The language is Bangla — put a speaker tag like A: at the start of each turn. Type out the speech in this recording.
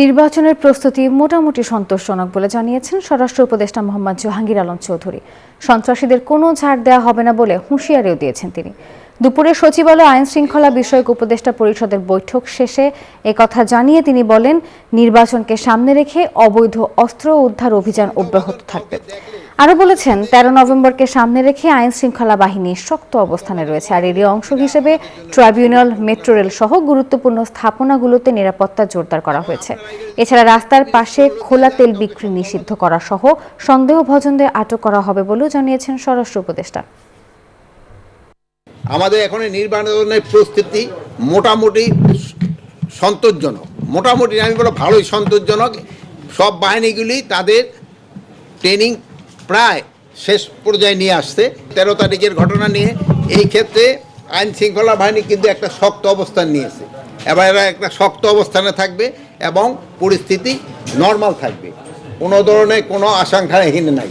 A: নির্বাচনের প্রস্তুতি মোটামুটি সন্তোষজনক বলে জানিয়েছেন স্বরাষ্ট্র উপদেষ্টা মোহাম্মদ জাহাঙ্গীর আলম চৌধুরী। সন্ত্রাসীদের কোনো ছাড় দেওয়া হবে না বলে হুঁশিয়ারিও দিয়েছেন তিনি। দুপুরে সচিবালয় আইন শৃঙ্খলা বিষয়ক উপদেষ্টা পরিষদের বৈঠক শেষে একথা জানিয়ে তিনি বলেন, নির্বাচনকে সামনে রেখে অবৈধ অস্ত্র উদ্ধার অভিযান অব্যাহত থাকবে। আরও বলেছেন, 13 নভেম্বরকে সামনে রেখে আইন শৃঙ্খলা বাহিনী শক্ত অবস্থানে রয়েছে, আর এরই অংশ হিসেবে ট্রাইব্যুনাল, মেট্রো রেল সহ গুরুত্বপূর্ণ স্থাপনাগুলোতে নিরাপত্তা জোরদার করা হয়েছে। এছাড়া রাস্তার পাশে খোলা তেল বিক্রি নিষিদ্ধ করা সহ সন্দেহভাজনদের আটক করা হবে বলেও জানিয়েছেন স্বরাষ্ট্র উপদেষ্টা।
B: আমাদের এখন নির্বাচনের প্রস্তুতি মোটামুটি সন্তোষজনক, মোটামুটি আমি বলবো ভালোই সন্তোষজনক। সব বাহিনীগুলি তাদের ট্রেনিং প্রায় শেষ পর্যায়ে নিয়ে আসছে। 13 তারিখের ঘটনা নিয়ে এই ক্ষেত্রে আইন শৃঙ্খলা বাহিনী কিন্তু একটা শক্ত অবস্থান নিয়েছে। এবার এরা একটা শক্ত অবস্থানে থাকবে এবং পরিস্থিতি নর্মাল থাকবে, কোনো ধরনের কোনো আশঙ্কা এখানে নাই।